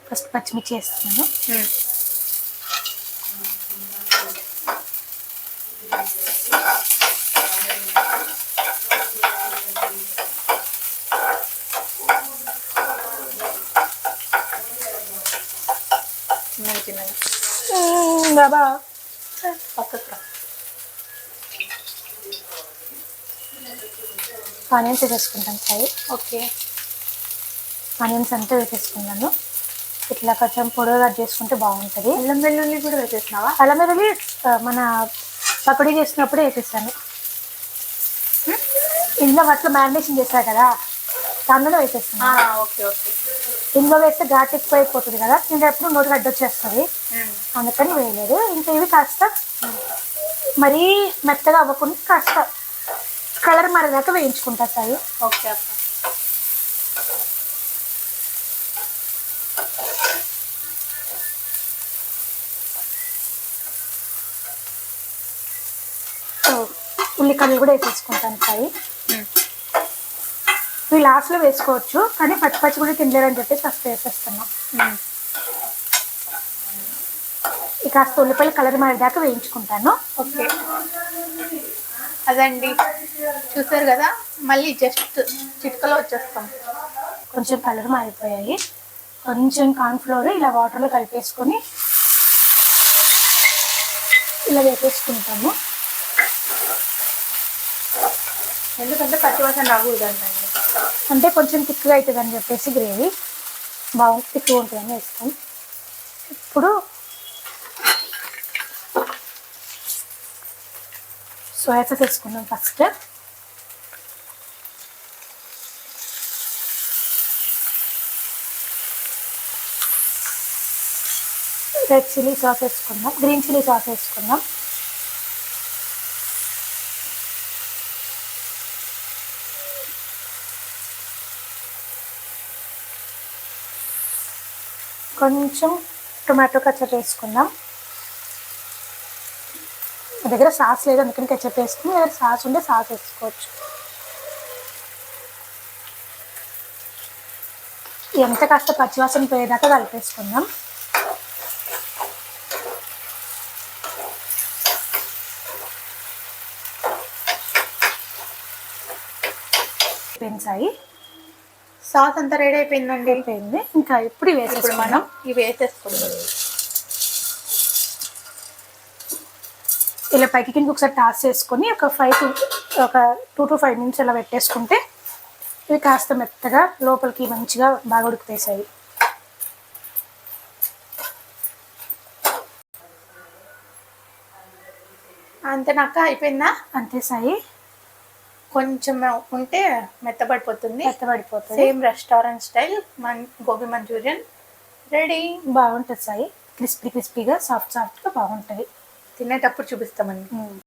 First పచ్చిమిర్చి వేస్తున్నాను. బాబా పక్కకు ఆనియన్స్ వేసేసుకుంటాను సాయి. ఓకే, ఆనియన్స్ అంతా వేసేసుకున్నాను. ఇట్లా కొంచెం పొడవు కట్ చేసుకుంటే బాగుంటుంది. అల్లం వెల్లుల్లి కూడా వేసేసినావా? అల్లం వెల్లుల్లి మన పకోడీ చేసినప్పుడే వేసేసాను. ఇందులో అట్లా మ్యారినేషన్ చేశారు కదా, దానిలో వేసేస్తాను. Okay okay. ఇందులో వేస్తే ఘాట్ ఎక్కువ అయిపోతుంది కదా, తినేటప్పుడు నోటి గడ్డ వచ్చేస్తుంది, అందుకని వేయలేదు. ఇంకా ఇవి కాస్త మరీ మెత్తగా అవ్వకుండా కాస్త కలర్ మారేదాకా వేయించుకుంటా సాయి. ఓకే అక్క. ఉల్లికల్లు కూడా వేసేసుకుంటాను సాయి. ఇవి లాస్ట్లో వేసుకోవచ్చు, కానీ పచ్చి పచ్చి కూడా తినలేరని చెప్పేసి ఫస్ట్ వేసేస్తున్నాం. ఇక కాస్త ఉల్లిపాయలు కలర్ మారేదాకా వేయించుకుంటాను. ఓకే, అదండి చూసారు కదా, మళ్ళీ జస్ట్ చిటికలో వచ్చేస్తాం. కొంచెం కలర్ మారిపోయాయి. కొంచెం కార్న్ఫ్లోర్ ఇలా వాటర్లో కలిపేసుకొని ఇలా వేసేసుకుంటాము. ఎందుకంటే పచ్చివాసన రాకూడదండి, అంటే కొంచెం తిక్కుగా అవుతుంది అని చెప్పేసి గ్రేవీ బాగుంటుంది, తిక్కుగా ఉంటుందని వేస్తాం. ఇప్పుడు సోయా సాస్ వేసుకుందాం ఫస్ట్. రెడ్ చిల్లీ సాస్ వేసుకుందాం, గ్రీన్ చిల్లీ సాస్ వేసుకుందాం. కొంచెం టొమాటో కచ్చప్ వేసుకుందాం. మా దగ్గర సాస్ లేదు అందుకని కచ్చప్ వేసుకుని, దగ్గర సాస్ ఉంటే సాస్ వేసుకోవచ్చు. ఎంత కాస్త పచ్చివాసన పోయేదాకా కలిపేసుకుందాం. పెంచాయి, సాస్ అంతా రెడీ అయిపోయిందండి. అయిపోయింది. ఇంకా ఇప్పుడు మనం ఇవి వేసేసుకుందాం. ఇలా పైకి కింద ఒకసారి టాస్ చేసుకొని ఒక 2 to 5 minutes అలా పెట్టేసుకుంటే ఇవి కాస్త మెత్తగా లోపలికి మంచిగా బాగా ఉడికితేసాయి. అంతేనాక అయిపోయిందా? అంతే సాయి. కొంచెం ఉంటే మెత్తబడిపోతుంది. Same restaurant style gobi manchurian ready. బాగుంటుంది సాయి, క్రిస్పీగా సాఫ్ట్గా బాగుంటుంది. తినేటప్పుడు చూపిస్తామండి.